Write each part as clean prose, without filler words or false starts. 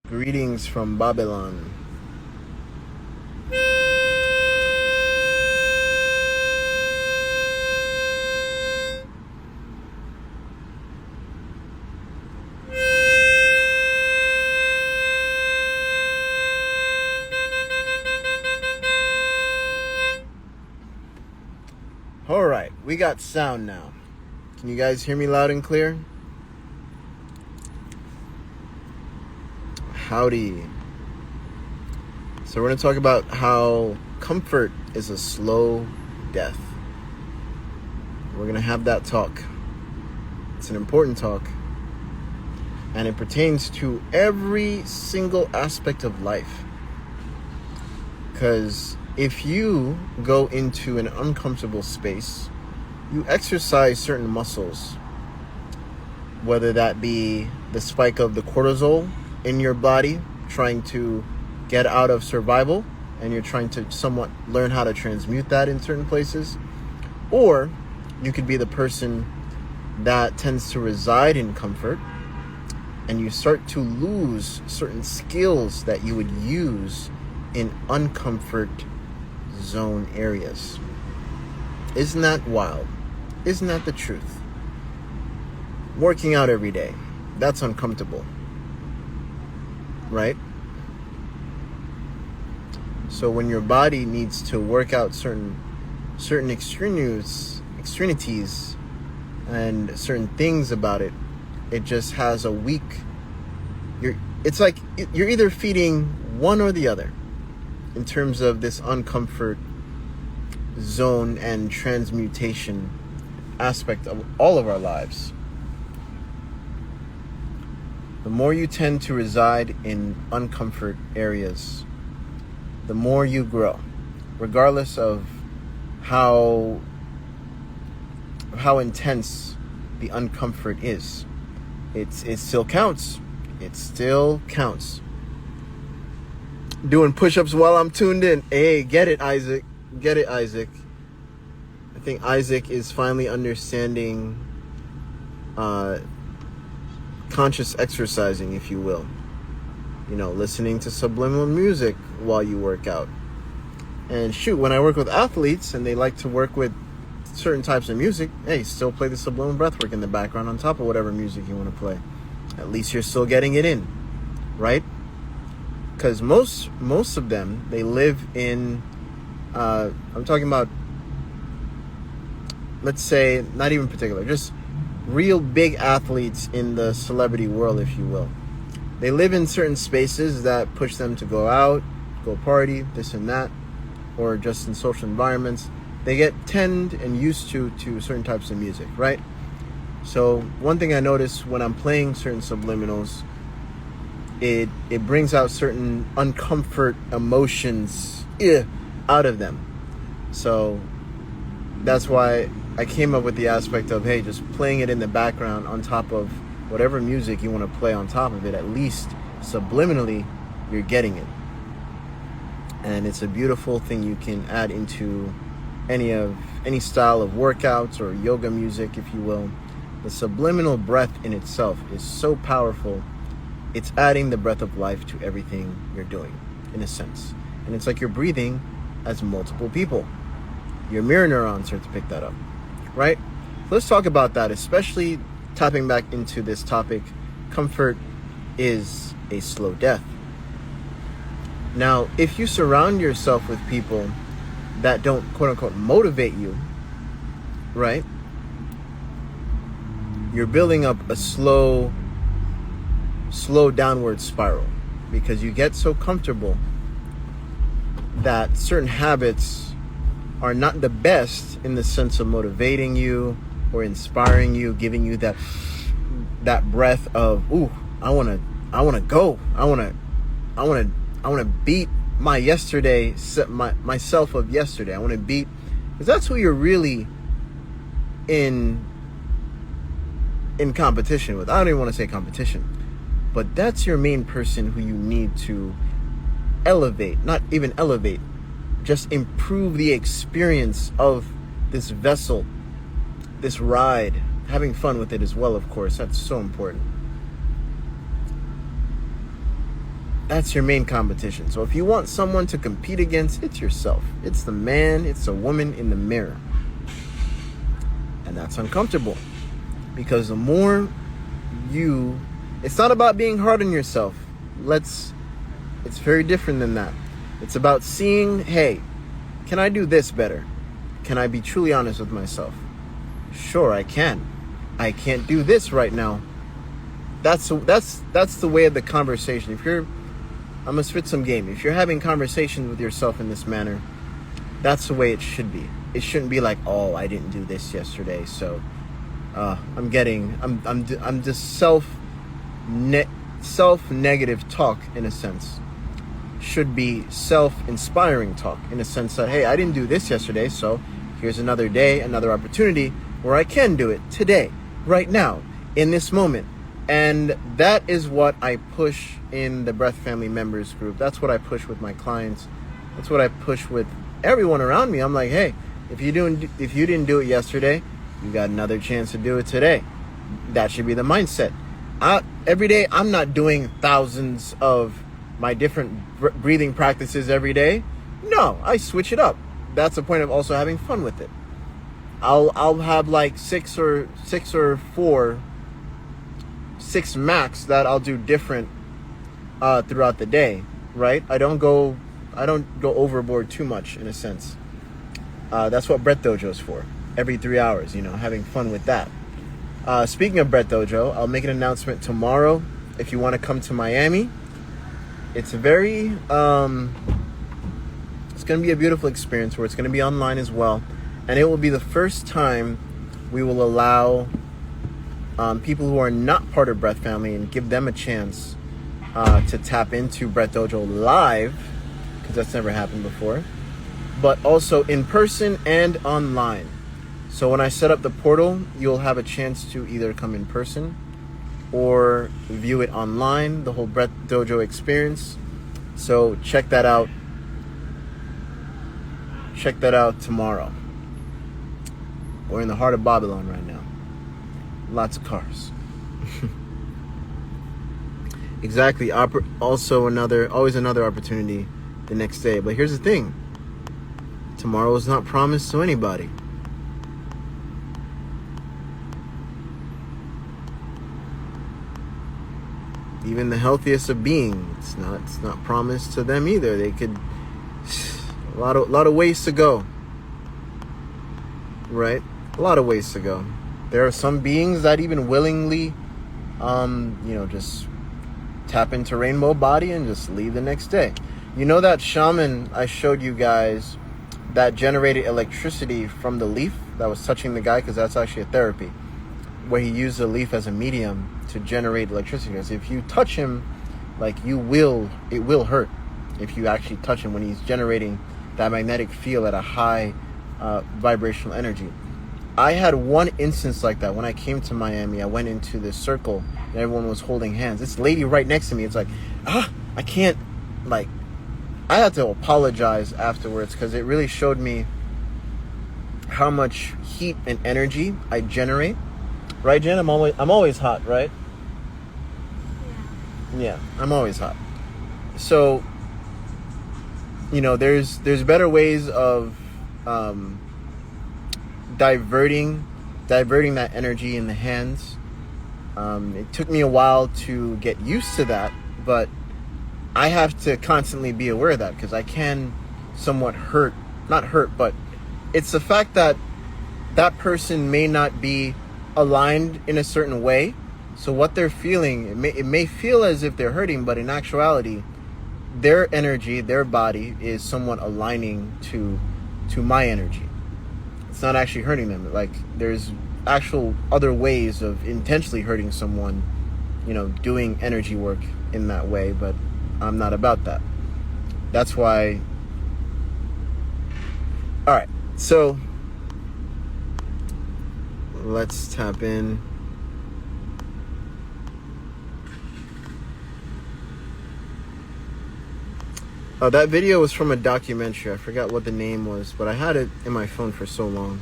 Greetings from Babylon. Alright, we got sound now. Can you guys hear me loud and clear? Howdy. So we're going to talk about how comfort is a slow death. We're going to have that talk. It's an important talk. And it pertains to every single aspect of life. Because if you go into an uncomfortable space, you exercise certain muscles. Whether that be the spike of the cortisol in your body, trying to get out of survival, and you're trying to somewhat learn how to transmute that in certain places. Or you could be the person that tends to reside in comfort, and you start to lose certain skills that you would use in uncomfort zone areas. Isn't that wild? Isn't that the truth? Working out every day, that's uncomfortable. Right? So when your body needs to work out certain extremities and certain things about it, it just has a weak. It's like you're either feeding one or the other in terms of this uncomfort zone and transmutation aspect of all of our lives. The more you tend to reside in uncomfort areas, the more you grow, regardless of how intense the uncomfort is. It still counts. It still counts. Doing push-ups while I'm tuned in. Hey, get it, Isaac. Get it, Isaac. I think Isaac is finally understanding conscious exercising, if you will. You know, listening to subliminal music while you work out. And shoot, when I work with athletes and they like to work with certain types of music, hey, still play the subliminal breathwork in the background on top of whatever music you want to play. At least you're still getting it in, right? Because most of them, they live in, I'm talking about, let's say, not even particular, just real big athletes in the celebrity world, if you will. They live in certain spaces that push them to go out, go party, this and that, or just in social environments. They get tend and used to certain types of music, right? So one thing I notice when I'm playing certain subliminals, it brings out certain uncomfort emotions out of them. So that's why I came up with the aspect of, hey, just playing it in the background on top of whatever music you want to play on top of it. At least subliminally, you're getting it. And it's a beautiful thing you can add into any style of workouts or yoga music, if you will. The subliminal breath in itself is so powerful. It's adding the breath of life to everything you're doing, in a sense. And it's like you're breathing as multiple people. Your mirror neurons start to pick that up, right? Let's talk about that, especially tapping back into this topic. Comfort is a slow death. Now, if you surround yourself with people that don't, quote unquote, motivate you, right? You're building up a slow downward spiral, because you get so comfortable that certain habits are not the best in the sense of motivating you or inspiring you, giving you that breath of, ooh, I want to go. I want to beat my yesterday, myself of yesterday. I want to beat, because that's who you're really in competition with. I don't even want to say competition, but that's your main person who you need to elevate, not even elevate, just improve the experience of this vessel, this ride, having fun with it as well, of course. That's so important. That's your main competition. So if you want someone to compete against, it's yourself. It's the man, it's a woman in the mirror. And that's uncomfortable. Because the more it's not about being hard on yourself. It's very different than that. It's about seeing, hey, can I do this better? Can I be truly honest with myself? Sure, I can. I can't do this right now. That's the way of the conversation. I'm gonna spit some game. If you're having conversations with yourself in this manner, that's the way it should be. It shouldn't be like, oh, I didn't do this yesterday, so I'm just self-negative talk in a sense. Should be self-inspiring talk in a sense that, hey, I didn't do this yesterday, so here's another day, another opportunity where I can do it today, right now, in this moment. And that is what I push in the Breath Family members group. That's what I push with my clients. That's what I push with everyone around me. I'm like, hey, if you didn't do it yesterday, you got another chance to do it today. That should be the mindset. Every day, I'm not doing thousands of my different breathing practices every day. No, I switch it up. That's the point of also having fun with it. I'll have like six max that I'll do different throughout the day, right? I don't go overboard too much in a sense. That's what Breath Dojo's for. Every 3 hours, having fun with that. Speaking of Breath Dojo, I'll make an announcement tomorrow if you want to come to Miami. It's it's going to be a beautiful experience where it's going to be online as well. And it will be the first time we will allow people who are not part of Breath Family and give them a chance to tap into Breath Dojo live, because that's never happened before, but also in person and online. So when I set up the portal, you'll have a chance to either come in person or view it online, the whole Breath Dojo experience. So check that out. Check that out tomorrow. We're in the heart of Babylon right now. Lots of cars. Exactly. Always another opportunity the next day. But here's the thing. Tomorrow is not promised to anybody. Even the healthiest of beings, it's not promised to them either. They could, a lot of ways to go, right? A lot of ways to go. There are some beings that even willingly, just tap into rainbow body and just leave the next day. That shaman I showed you guys that generated electricity from the leaf that was touching the guy, because that's actually a therapy, where he used the leaf as a medium to generate electricity. Because if you touch him, it will hurt if you actually touch him when he's generating that magnetic field at a high vibrational energy. I had one instance like that when I came to Miami. I went into this circle and everyone was holding hands. This lady right next to me, it's like, I can't, I had to apologize afterwards, because it really showed me how much heat and energy I generate. Right, Jen? I'm always hot, right? Yeah, I'm always hot. So, there's better ways of diverting that energy in the hands. It took me a while to get used to that, but I have to constantly be aware of that, because I can somewhat not hurt, but it's the fact that that person may not be aligned in a certain way. So what they're feeling, it may feel as if they're hurting, but in actuality, their energy, their body is somewhat aligning to my energy. It's not actually hurting them. There's actual other ways of intentionally hurting someone, doing energy work in that way, but I'm not about that. That's why. All right, so let's tap in. Oh, that video was from a documentary. I forgot what the name was, but I had it in my phone for so long.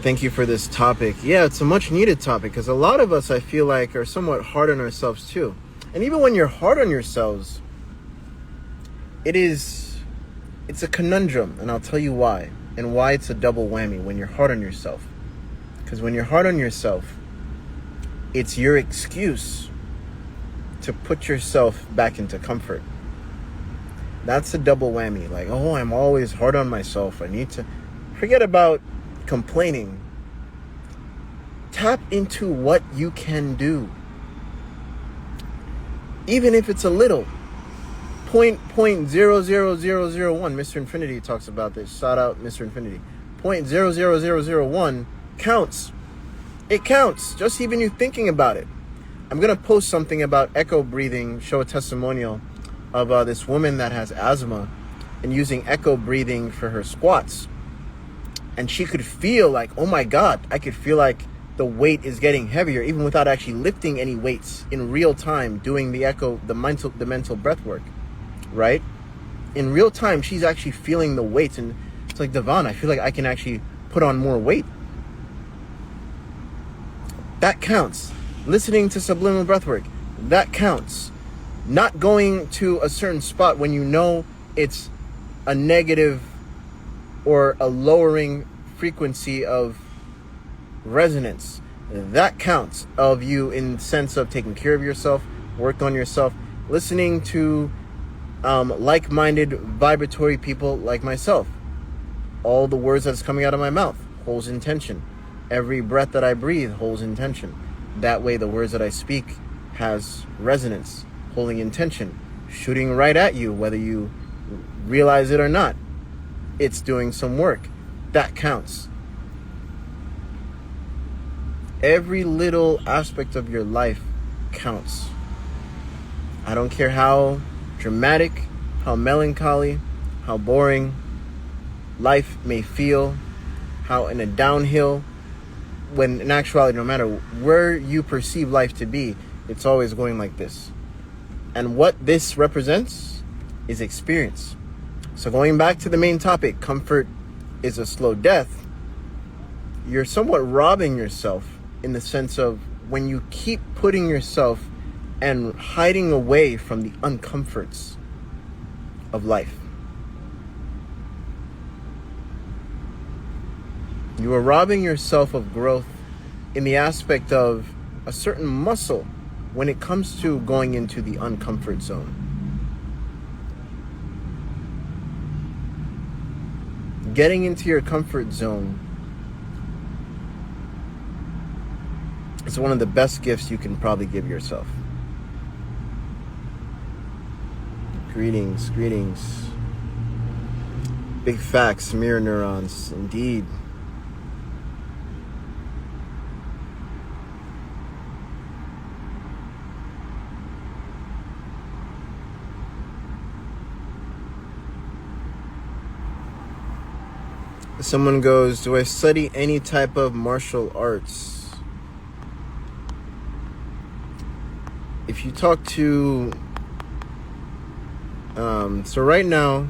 Thank you for this topic. Yeah, it's a much needed topic because a lot of us, I feel like, are somewhat hard on ourselves too. And even when you're hard on yourselves, it's a conundrum, and I'll tell you why. And why it's a double whammy when you're hard on yourself. Because when you're hard on yourself, it's your excuse to put yourself back into comfort. That's a double whammy. Like, oh, I'm always hard on myself. I need to forget about complaining. Tap into what you can do. Even if it's a little. 0.00001. Mr. Infinity talks about this. Shout out Mr. Infinity. 0.00001 counts. It counts. Just even you thinking about it. I'm going to post something about echo breathing, show a testimonial of this woman that has asthma and using echo breathing for her squats. And she could feel like, oh my God, I could feel like the weight is getting heavier even without actually lifting any weights in real time, doing the mental breath work, right? In real time, she's actually feeling the weights. And it's like, Devon, I feel like I can actually put on more weight. That counts. Listening to subliminal breathwork, that counts. Not going to a certain spot when you know it's a negative or a lowering frequency of resonance, that counts. Of you in the sense of taking care of yourself, work on yourself, listening to like-minded vibratory people like myself. All the words that's coming out of my mouth holds intention. Every breath that I breathe holds intention. That way the words that I speak has resonance, holding intention, shooting right at you, whether you realize it or not. It's doing some work. That counts. Every little aspect of your life counts. I don't care how dramatic, how melancholy, how boring life may feel, how in a downhill, when in actuality, no matter where you perceive life to be, it's always going like this. And what this represents is experience. So going back to the main topic, comfort is a slow death. You're somewhat robbing yourself in the sense of when you keep putting yourself and hiding away from the uncomforts of life. You are robbing yourself of growth in the aspect of a certain muscle when it comes to going into the uncomfort zone. Getting into your comfort zone is one of the best gifts you can probably give yourself. Greetings. Big facts, mirror neurons, indeed. Someone goes, do I study any type of martial arts? If you talk to... so right now,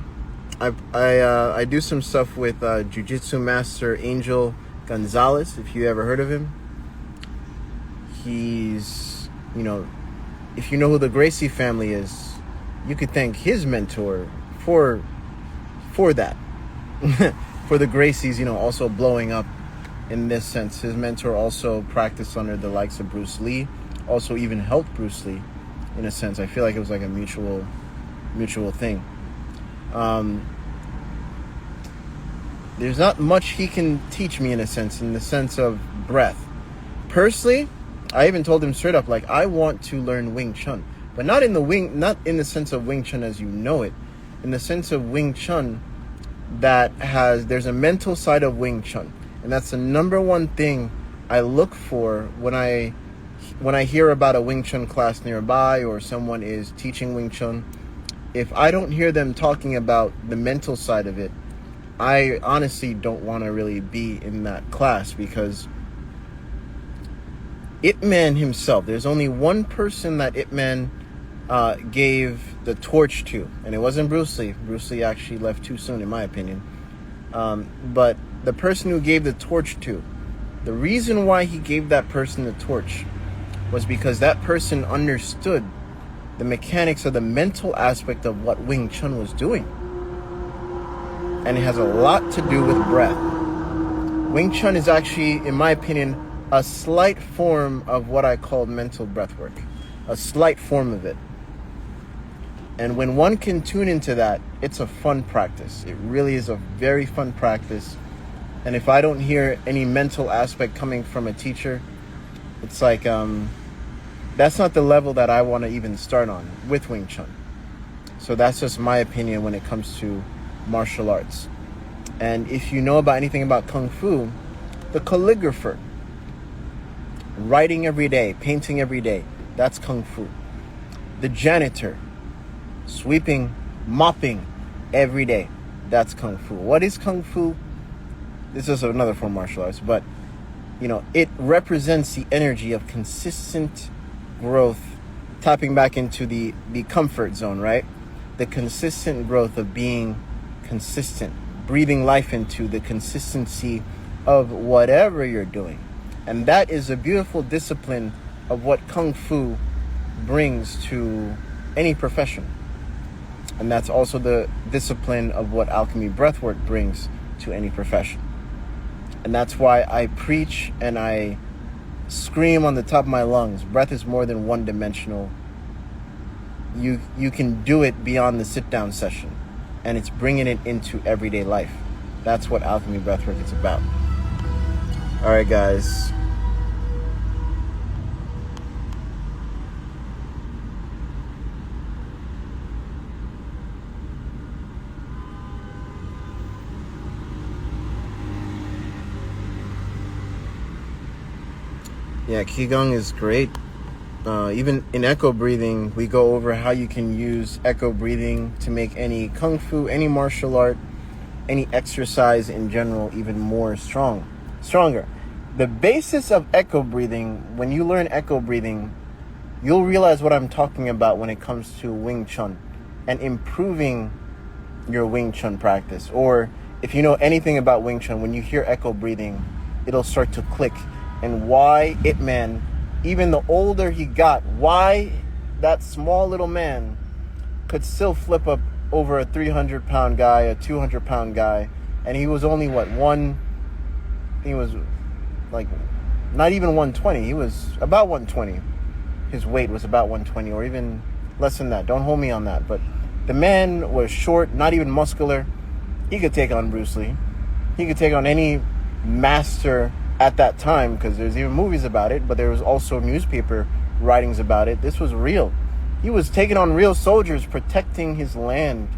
I do some stuff with Jiu-Jitsu Master Angel Gonzalez, if you ever heard of him. He's, if you know who the Gracie family is, you could thank his mentor for that. For the Gracies, also blowing up in this sense. His mentor also practiced under the likes of Bruce Lee, also even helped Bruce Lee in a sense. I feel like it was like a mutual thing. There's not much he can teach me in the sense of breath. Personally, I even told him straight up, like, I want to learn Wing Chun, but not in the sense of Wing Chun as you know it, in the sense of Wing Chun there's a mental side of Wing Chun, and that's the number one thing I look for when I hear about a Wing Chun class nearby or someone is teaching Wing Chun. If I don't hear them talking about the mental side of it, I honestly don't want to really be in that class, because Ip Man himself, there's only one person that Ip Man gave the torch to, and it wasn't Bruce Lee. Bruce Lee actually left too soon, in my opinion. But the person who gave the torch to The reason why he gave that person the torch was because that person understood the mechanics of the mental aspect of what Wing Chun was doing. And it has a lot to do with breath. Wing Chun is actually, in my opinion, a slight form of what I call mental breath work. A slight form of it. And when one can tune into that, it's a fun practice. It really is a very fun practice. And if I don't hear any mental aspect coming from a teacher, it's like, that's not the level that I want to even start on with Wing Chun. So that's just my opinion when it comes to martial arts. And if you know about anything about Kung Fu, the calligrapher, writing every day, painting every day, that's Kung Fu. The janitor, sweeping, mopping every day, that's Kung Fu. What is Kung Fu? This is another form of martial arts, but it represents the energy of consistent growth, tapping back into the comfort zone, right? The consistent growth of being consistent, breathing life into the consistency of whatever you're doing. And that is a beautiful discipline of what Kung Fu brings to any profession. And that's also the discipline of what alchemy breathwork brings to any profession. And that's why I preach and I scream on the top of my lungs, breath is more than one-dimensional. You can do it beyond the sit-down session. And it's bringing it into everyday life. That's what alchemy breathwork is about. All right, guys. Yeah, Qi-gong is great. Even in echo breathing, we go over how you can use echo breathing to make any Kung Fu, any martial art, any exercise in general even more stronger. The basis of echo breathing, when you learn echo breathing, you'll realize what I'm talking about when it comes to Wing Chun and improving your Wing Chun practice. Or if you know anything about Wing Chun, when you hear echo breathing, it'll start to click. And why Ip Man, even the older he got, why that small little man could still flip up over a 300-pound guy, a 200-pound guy, and he was only he was like not even 120. He was about 120. His weight was about 120, or even less than that. Don't hold me on that. But the man was short, not even muscular. He could take on Bruce Lee. He could take on any master at that time, because there's even movies about it, but there was also newspaper writings about it. This was real. He was taking on real soldiers, protecting his land,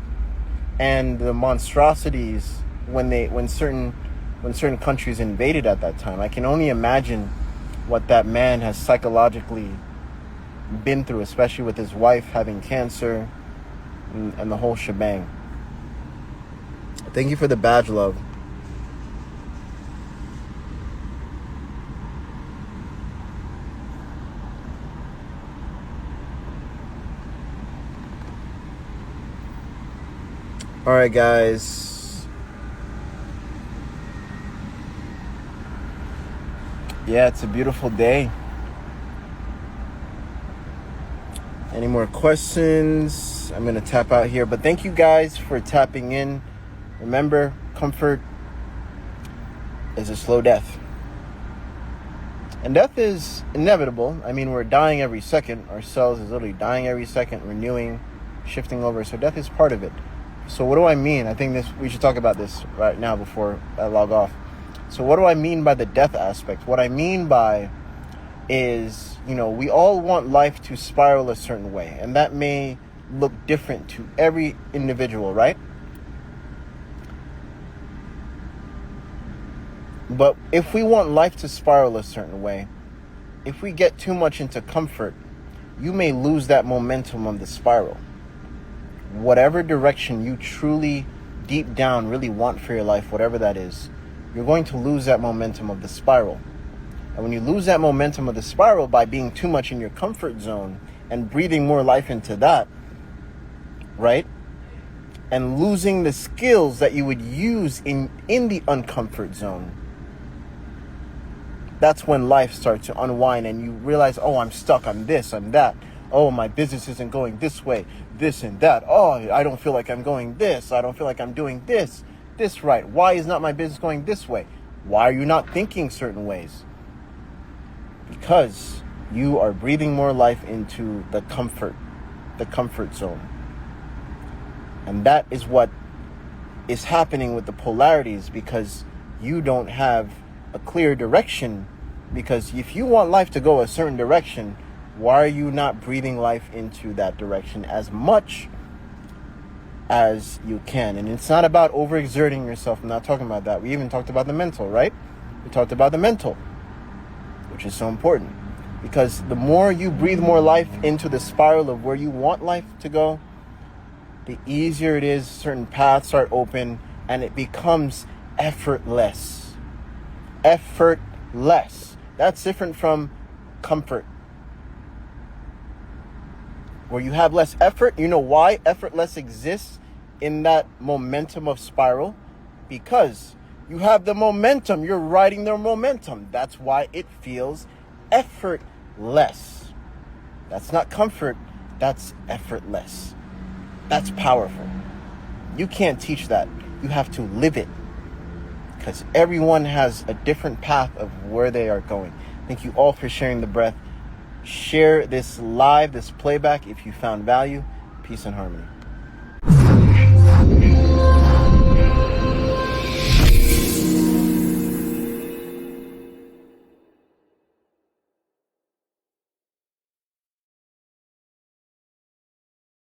and the monstrosities when certain countries invaded at that time. I can only imagine what that man has psychologically been through, especially with his wife having cancer and the whole shebang. Thank you for the badge, love. All right, guys. Yeah, it's a beautiful day. Any more questions? I'm going to tap out here. But thank you guys for tapping in. Remember, comfort is a slow death. And death is inevitable. I mean, we're dying every second. Our cells is literally dying every second, renewing, shifting over. So death is part of it. So what do I mean? I think we should talk about this right now before I log off. So what do I mean by the death aspect? What I mean by is, we all want life to spiral a certain way. And that may look different to every individual, right? But if we want life to spiral a certain way, if we get too much into comfort, you may lose that momentum of the spiral. Whatever direction you truly, deep down, really want for your life, whatever that is, you're going to lose that momentum of the spiral. And when you lose that momentum of the spiral by being too much in your comfort zone and breathing more life into that, right? And losing the skills that you would use in the uncomfort zone, that's when life starts to unwind and you realize, oh, I'm stuck, I'm this, I'm that. Oh, my business isn't going this way, this and that. Oh, I don't feel like I'm going this. I don't feel like I'm doing this right. Why is not my business going this way? Why are you not thinking certain ways? Because you are breathing more life into the comfort zone. And that is what is happening with the polarities, because you don't have a clear direction. Because if you want life to go a certain direction, why are you not breathing life into that direction as much as you can? And it's not about overexerting yourself. I'm not talking about that. We even talked about the mental, right? We talked about the mental, which is so important. Because the more you breathe more life into the spiral of where you want life to go, the easier it is. Certain paths start open and it becomes effortless. Effortless. That's different from comfort. Where you have less effort. You know why effortless exists in that momentum of spiral? Because you have the momentum. You're riding the momentum. That's why it feels effortless. That's not comfort. That's effortless. That's powerful. You can't teach that. You have to live it. Because everyone has a different path of where they are going. Thank you all for sharing the breath. Share this live, this playback if you found value. Peace and harmony.